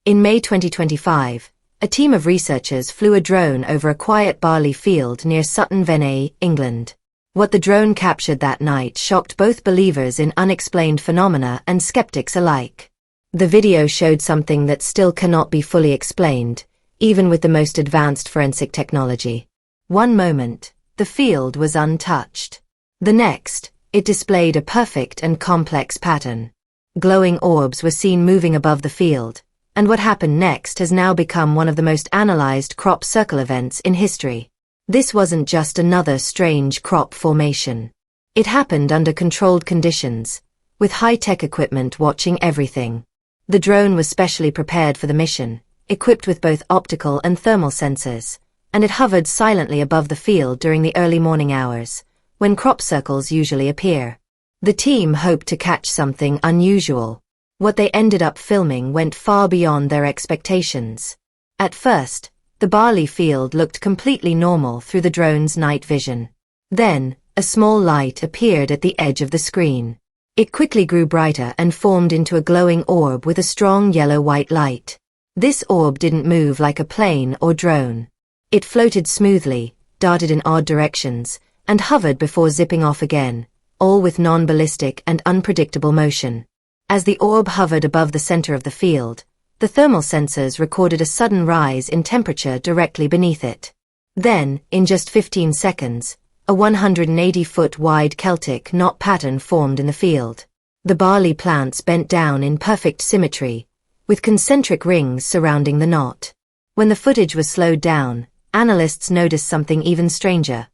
In May 2025, a team of researchers flew a drone over a quiet barley field near Sutton-Venice, England. What the drone captured that night shocked both believers in unexplained phenomena and skeptics alike. The video showed something that still cannot be fully explained, even with the most advanced forensic technology. One moment, the field was untouched. The next, it displayed a perfect and complex pattern. Glowing orbs were seen moving above the field, and what happened next has now become one of the most analyzed crop circle events in history. This wasn't just another strange crop formation. It happened under controlled conditions, with high-tech equipment watching everything. The drone was specially prepared for the mission, equipped with both optical and thermal sensors, and it hovered silently above the field during the early morning hours, when crop circles usually appear. The team hoped to catch something unusual. What they ended up filming went far beyond their expectations. At first, the barley field looked completely normal through the drone's night vision. Then, a small light appeared at the edge of the screen. It quickly grew brighter and formed into a glowing orb with a strong yellow-white light. This orb didn't move like a plane or drone. It floated smoothly, darted in odd directions, and hovered before zipping off again, all with non-ballistic and unpredictable motion. As the orb hovered above the center of the field, the thermal sensors recorded a sudden rise in temperature directly beneath it. Then, in just 15 seconds, a 180-foot wide Celtic knot pattern formed in the field. The barley plants bent down in perfect symmetry, with concentric rings surrounding the knot. When the footage was slowed down, analysts noticed something even stranger.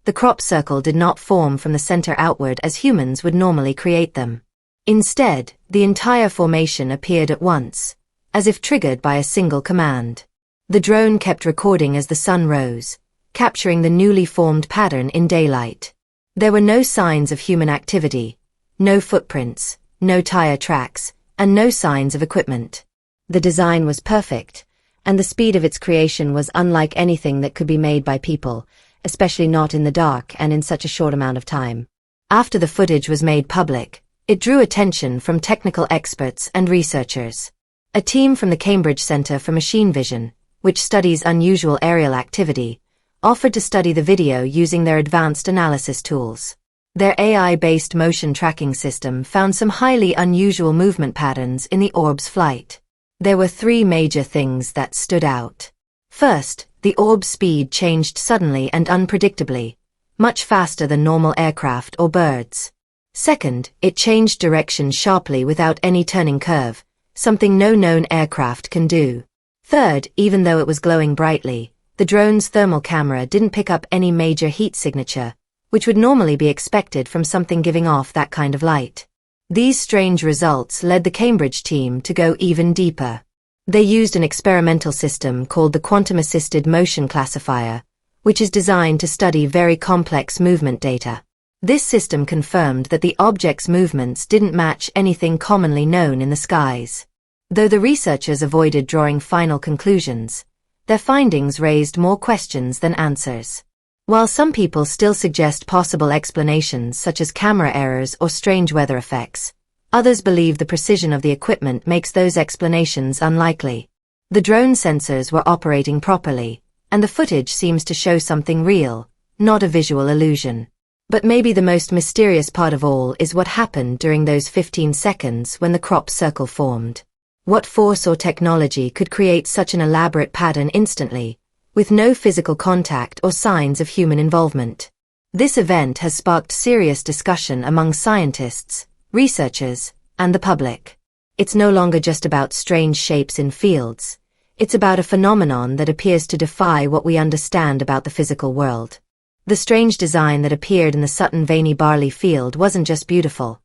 The crop circle did not form from the center outward as humans would normally create them. Instead, the entire formation appeared at once, as if triggered by a single command. The drone kept recording as the sun rose, capturing the newly formed pattern in daylight. There were no signs of human activity, no footprints, no tire tracks, and no signs of equipment. The design was perfect, and the speed of its creation was unlike anything that could be made by people, especially not in the dark and in such a short amount of time. After the footage was made public, it drew attention from technical experts and researchers. A team from the Cambridge Centre for Machine Vision, which studies unusual aerial activity, offered to study the video using their advanced analysis tools. Their AI-based motion tracking system found some highly unusual movement patterns in the orb's flight. There were three major things that stood out. First, the orb's speed changed suddenly and unpredictably, much faster than normal aircraft or birds. Second, it changed direction sharply without any turning curve, something no known aircraft can do. Third, even though it was glowing brightly, the drone's thermal camera didn't pick up any major heat signature, which would normally be expected from something giving off that kind of light. These strange results led the Cambridge team to go even deeper. They used an experimental system called the Quantum Assisted Motion Classifier, which is designed to study very complex movement data. This system confirmed that the object's movements didn't match anything commonly known in the skies. Though the researchers avoided drawing final conclusions, their findings raised more questions than answers. While some people still suggest possible explanations such as camera errors or strange weather effects, others believe the precision of the equipment makes those explanations unlikely. The drone sensors were operating properly, and the footage seems to show something real, not a visual illusion. But maybe the most mysterious part of all is what happened during those 15 seconds when the crop circle formed. What force or technology could create such an elaborate pattern instantly, with no physical contact or signs of human involvement? This event has sparked serious discussion among scientists, researchers, and the public. It's no longer just about strange shapes in fields. It's about a phenomenon that appears to defy what we understand about the physical world. The strange design that appeared in the Sutton-Venice barley field wasn't just beautiful.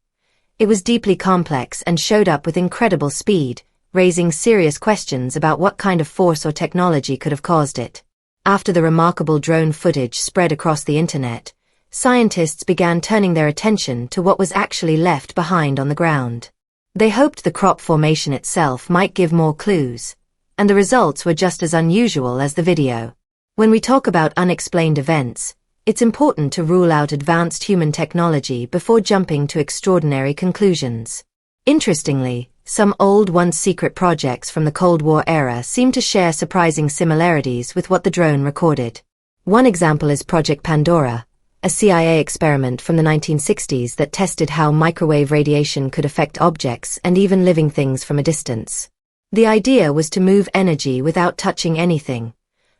It was deeply complex and showed up with incredible speed, raising serious questions about what kind of force or technology could have caused it. After the remarkable drone footage spread across the internet, scientists began turning their attention to what was actually left behind on the ground. They hoped the crop formation itself might give more clues, and the results were just as unusual as the video. When we talk about unexplained events, it's important to rule out advanced human technology before jumping to extraordinary conclusions. Interestingly, Some old once-secret projects from the Cold War era seem to share surprising similarities with what the drone recorded. One example is Project Pandora, a CIA experiment from the 1960s that tested how microwave radiation could affect objects and even living things from a distance. The idea was to move energy without touching anything,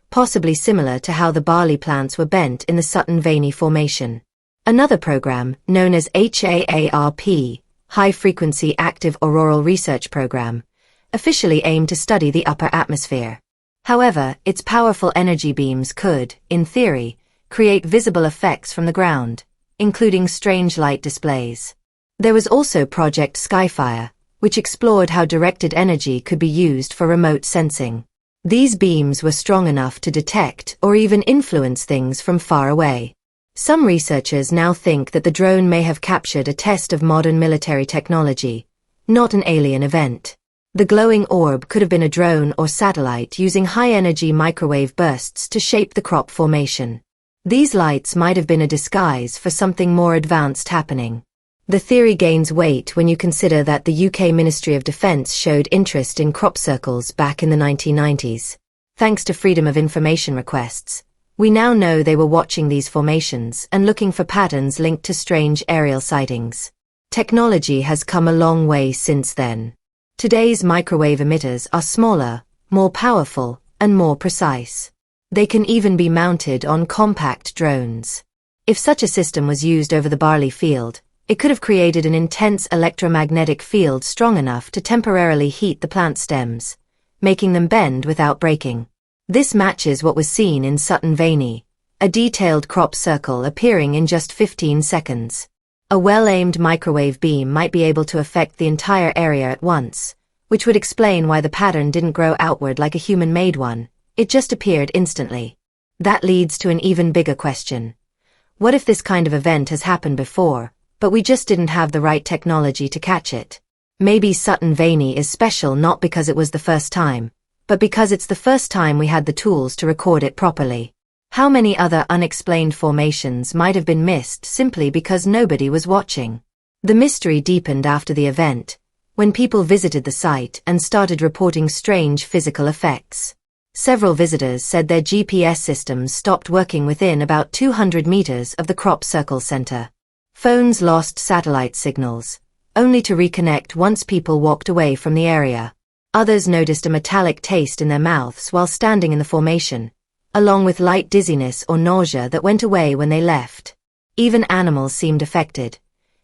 possibly similar to how the barley plants were bent in the Sutton-Vaney Formation. Another program, known as HAARP, High Frequency Active Auroral Research Program, officially aimed to study the upper atmosphere. However, its powerful energy beams could, in theory, create visible effects from the ground, including strange light displays. There was also Project Skyfire, which explored how directed energy could be used for remote sensing. These beams were strong enough to detect or even influence things from far away. Some researchers now think that the drone may have captured a test of modern military technology, not an alien event. The glowing orb could have been a drone or satellite using high-energy microwave bursts to shape the crop formation. These lights might have been a disguise for something more advanced happening. The theory gains weight when you consider that the UK Ministry of Defence showed interest in crop circles back in the 1990s. Thanks to Freedom of Information requests, we now know they were watching these formations and looking for patterns linked to strange aerial sightings. Technology has come a long way since then. Today's microwave emitters are smaller, more powerful, and more precise. They can even be mounted on compact drones. If such a system was used over the barley field, it could have created an intense electromagnetic field strong enough to temporarily heat the plant stems, making them bend without breaking. This matches what was seen in Sutton-Vaney, a detailed crop circle appearing in just 15 seconds. A well-aimed microwave beam might be able to affect the entire area at once, which would explain why the pattern didn't grow outward like a human-made one. It just appeared instantly. That leads to an even bigger question. What if this kind of event has happened before, but we just didn't have the right technology to catch it? Maybe Sutton-Vaney is special not because it was the first time, but because it's the first time we had the tools to record it properly. How many other unexplained formations might have been missed simply because nobody was watching? The mystery deepened after the event, when people visited the site and started reporting strange physical effects. Several visitors said their GPS systems stopped working within about 200 meters of the crop circle center. Phones lost satellite signals, only to reconnect once people walked away from the area. Others noticed a metallic taste in their mouths while standing in the formation, along with light dizziness or nausea that went away when they left. Even animals seemed affected.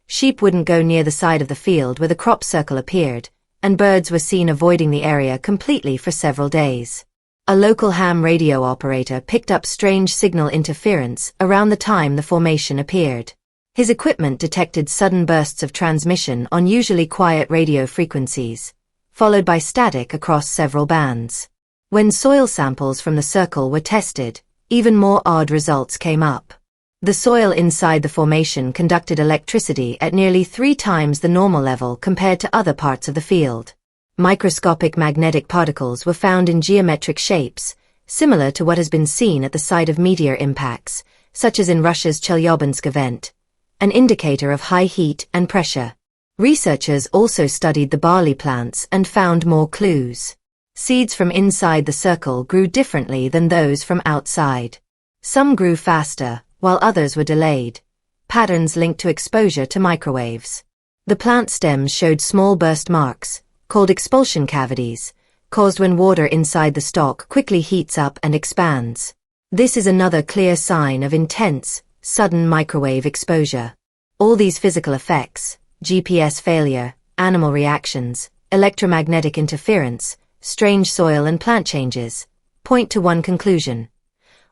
Sheep wouldn't go near the side of the field where the crop circle appeared, and birds were seen avoiding the area completely for several days. A local ham radio operator picked up strange signal interference around the time the formation appeared. His equipment detected sudden bursts of transmission on usually quiet radio frequencies, followed by static across several bands. When soil samples from the circle were tested, even more odd results came up. The soil inside the formation conducted electricity at nearly 3 times the normal level compared to other parts of the field. Microscopic magnetic particles were found in geometric shapes, similar to what has been seen at the site of meteor impacts, such as in Russia's Chelyabinsk event, an indicator of high heat and pressure. Researchers also studied the barley plants and found more clues. Seeds from inside the circle grew differently than those from outside. Some grew faster, while others were delayed, patterns linked to exposure to microwaves. The plant stems showed small burst marks, called expulsion cavities, caused when water inside the stalk quickly heats up and expands. This is another clear sign of intense, sudden microwave exposure. All these physical effects, GPS failure, animal reactions, electromagnetic interference, strange soil and plant changes, point to one conclusion.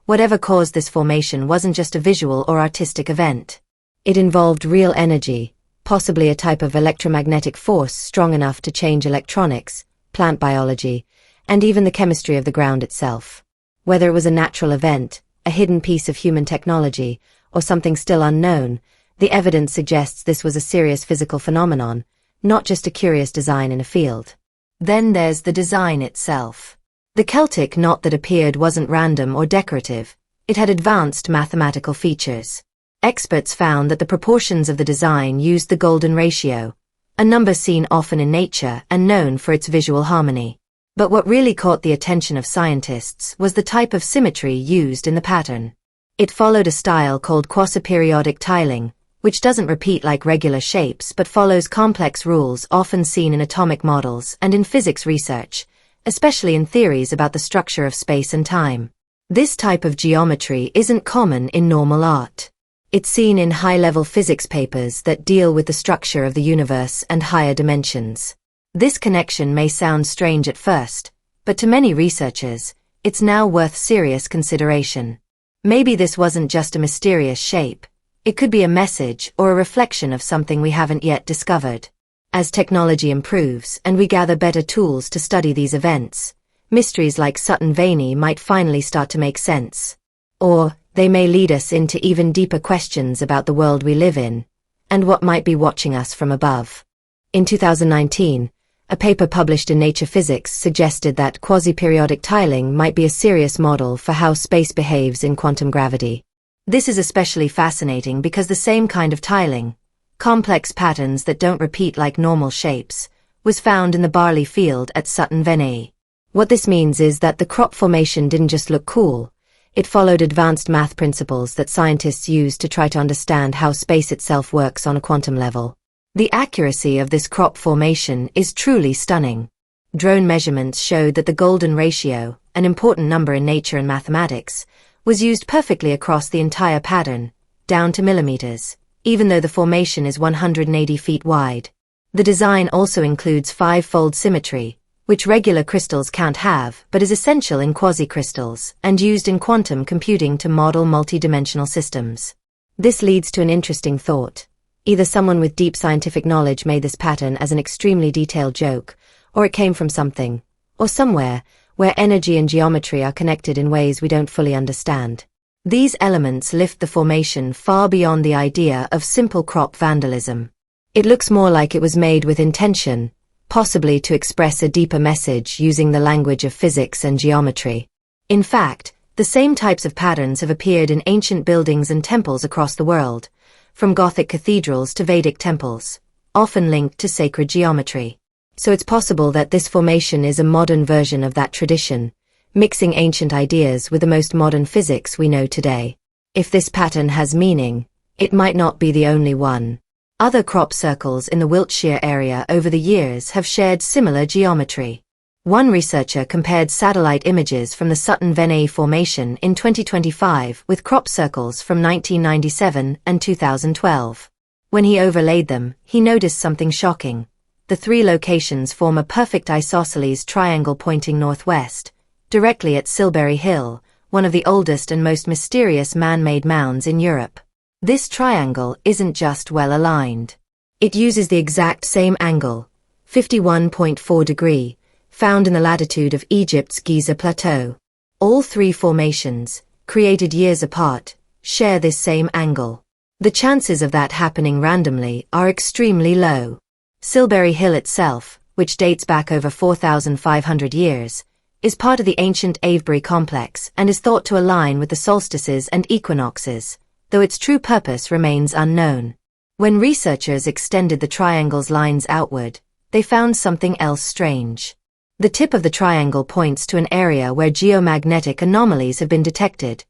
Whatever caused this formation wasn't just a visual or artistic event. It involved real energy, possibly a type of electromagnetic force strong enough to change electronics, plant biology, and even the chemistry of the ground itself. Whether it was a natural event, a hidden piece of human technology, or something still unknown, the evidence suggests this was a serious physical phenomenon, not just a curious design in a field. Then there's the design itself. The Celtic knot that appeared wasn't random or decorative, it had advanced mathematical features. Experts found that the proportions of the design used the golden ratio, a number seen often in nature and known for its visual harmony. But what really caught the attention of scientists was the type of symmetry used in the pattern. It followed a style called quasiperiodic tiling, which doesn't repeat like regular shapes but follows complex rules often seen in atomic models and in physics research, especially in theories about the structure of space and time. This type of geometry isn't common in normal art. It's seen in high-level physics papers that deal with the structure of the universe and higher dimensions. This connection may sound strange at first, but to many researchers, it's now worth serious consideration. Maybe this wasn't just a mysterious shape. It could be a message or a reflection of something we haven't yet discovered. As technology improves and we gather better tools to study these events, mysteries like Sutton Vani might finally start to make sense. Or they may lead us into even deeper questions about the world we live in, and what might be watching us from above. In 2019, a paper published in Nature Physics suggested that quasi-periodic tiling might be a serious model for how space behaves in quantum gravity. This is especially fascinating because the same kind of tiling, complex patterns that don't repeat like normal shapes, was found in the Barley field at Sutton Vani. What this means is that the crop formation didn't just look cool, it followed advanced math principles that scientists use to try to understand how space itself works on a quantum level. The accuracy of this crop formation is truly stunning. Drone measurements showed that the golden ratio, an important number in nature and mathematics, was used perfectly across the entire pattern, down to millimeters, even though the formation is 180 feet wide. The design also includes five-fold symmetry, which regular crystals can't have but is essential in quasi-crystals and used in quantum computing to model multi-dimensional systems. This leads to an interesting thought. Either someone with deep scientific knowledge made this pattern as an extremely detailed joke, or it came from something, or somewhere, where energy and geometry are connected in ways we don't fully understand. These elements lift the formation far beyond the idea of simple crop vandalism. It looks more like it was made with intention, possibly to express a deeper message using the language of physics and geometry. In fact, the same types of patterns have appeared in ancient buildings and temples across the world, from Gothic cathedrals to Vedic temples, often linked to sacred geometry. So it's possible that this formation is a modern version of that tradition, mixing ancient ideas with the most modern physics we know today. If this pattern has meaning, it might not be the only one. Other crop circles in the Wiltshire area over the years have shared similar geometry. One researcher compared satellite images from the Sutton Vani formation in 2025 with crop circles from 1997 and 2012. When he overlaid them, he noticed something shocking. The three locations form a perfect isosceles triangle pointing northwest, directly at Silbury Hill, one of the oldest and most mysterious man-made mounds in Europe. This triangle isn't just well aligned. It uses the exact same angle, 51.4 degree, found in the latitude of Egypt's Giza Plateau. All three formations, created years apart, share this same angle. The chances of that happening randomly are extremely low. Silbury Hill itself, which dates back over 4,500 years, is part of the ancient Avebury complex and is thought to align with the solstices and equinoxes, though its true purpose remains unknown. When researchers extended the triangle's lines outward, they found something else strange. The tip of the triangle points to an area where geomagnetic anomalies have been detected,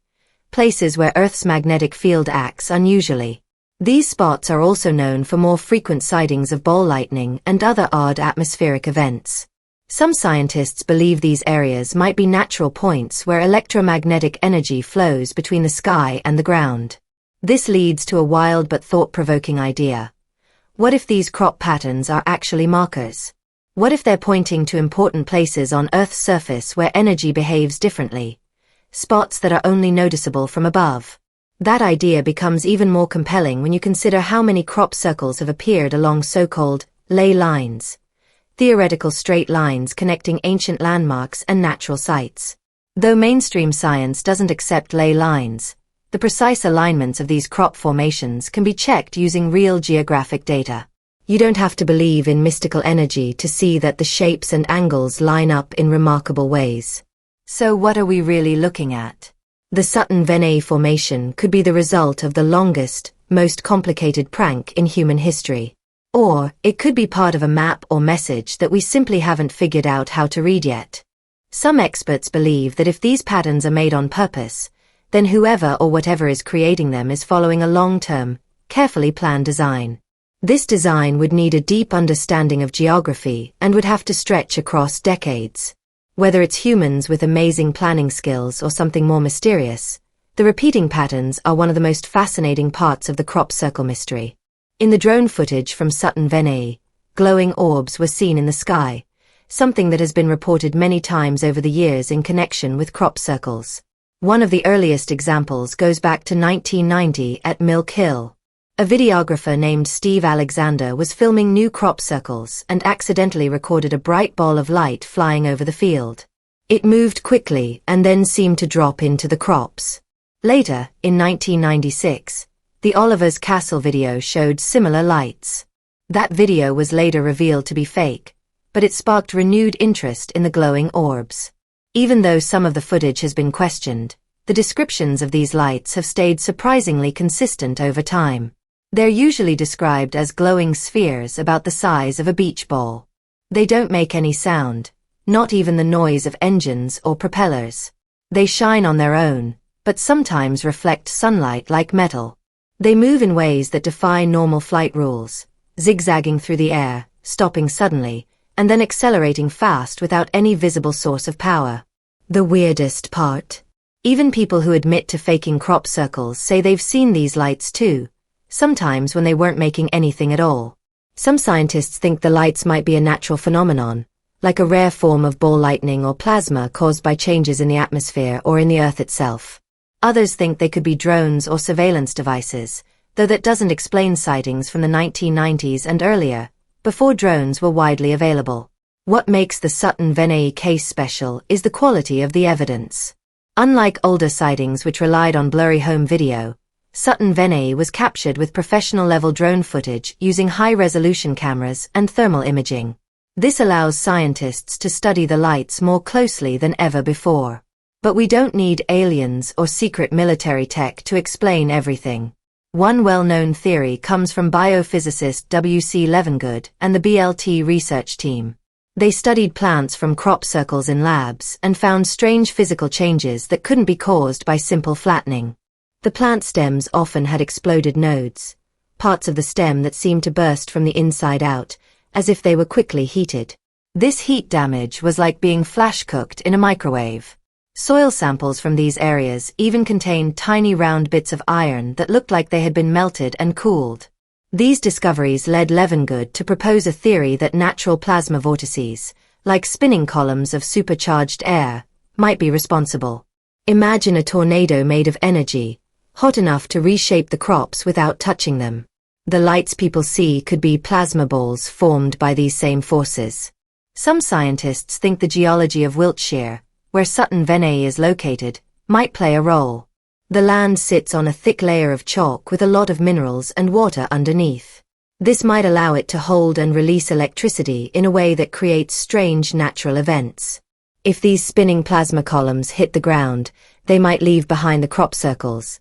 places where Earth's magnetic field acts unusually. These spots are also known for more frequent sightings of ball lightning and other odd atmospheric events. Some scientists believe these areas might be natural points where electromagnetic energy flows between the sky and the ground. This leads to a wild but thought-provoking idea. What if these crop patterns are actually markers? What if they're pointing to important places on Earth's surface where energy behaves differently? Spots that are only noticeable from above. That idea becomes even more compelling when you consider how many crop circles have appeared along so-called ley lines, theoretical straight lines connecting ancient landmarks and natural sites. Though mainstream science doesn't accept ley lines, the precise alignments of these crop formations can be checked using real geographic data. You don't have to believe in mystical energy to see that the shapes and angles line up in remarkable ways. So what are we really looking at? The Sutton Vani formation could be the result of the longest, most complicated prank in human history. Or, it could be part of a map or message that we simply haven't figured out how to read yet. Some experts believe that if these patterns are made on purpose, then whoever or whatever is creating them is following a long-term, carefully planned design. This design would need a deep understanding of geography and would have to stretch across decades. Whether it's humans with amazing planning skills or something more mysterious, the repeating patterns are one of the most fascinating parts of the crop circle mystery. In the drone footage from Sutton Vene, glowing orbs were seen in the sky, something that has been reported many times over the years in connection with crop circles. One of the earliest examples goes back to 1990 at Milk Hill. A videographer named Steve Alexander was filming new crop circles and accidentally recorded a bright ball of light flying over the field. It moved quickly and then seemed to drop into the crops. Later, in 1996, the Oliver's Castle video showed similar lights. That video was later revealed to be fake, but it sparked renewed interest in the glowing orbs. Even though some of the footage has been questioned, the descriptions of these lights have stayed surprisingly consistent over time. They're usually described as glowing spheres about the size of a beach ball. They don't make any sound, not even the noise of engines or propellers. They shine on their own, but sometimes reflect sunlight like metal. They move in ways that defy normal flight rules, zigzagging through the air, stopping suddenly, and then accelerating fast without any visible source of power. The weirdest part? Even people who admit to faking crop circles say they've seen these lights too, sometimes when they weren't making anything at all. Some scientists think the lights might be a natural phenomenon, like a rare form of ball lightning or plasma caused by changes in the atmosphere or in the Earth itself. Others think they could be drones or surveillance devices, though that doesn't explain sightings from the 1990s and earlier, before drones were widely available. What makes the Sutton Vene case special is the quality of the evidence. Unlike older sightings which relied on blurry home video, Sutton Vene was captured with professional-level drone footage using high-resolution cameras and thermal imaging. This allows scientists to study the lights more closely than ever before. But we don't need aliens or secret military tech to explain everything. One well-known theory comes from biophysicist W.C. Levengood and the BLT research team. They studied plants from crop circles in labs and found strange physical changes that couldn't be caused by simple flattening. The plant stems often had exploded nodes, parts of the stem that seemed to burst from the inside out, as if they were quickly heated. This heat damage was like being flash-cooked in a microwave. Soil samples from these areas even contained tiny round bits of iron that looked like they had been melted and cooled. These discoveries led Levengood to propose a theory that natural plasma vortices, like spinning columns of supercharged air, might be responsible. Imagine a tornado made of energy, hot enough to reshape the crops without touching them. The lights people see could be plasma balls formed by these same forces. Some scientists think the geology of Wiltshire, where Sutton Vene is located, might play a role. The land sits on a thick layer of chalk with a lot of minerals and water underneath. This might allow it to hold and release electricity in a way that creates strange natural events. If these spinning plasma columns hit the ground, they might leave behind the crop circles,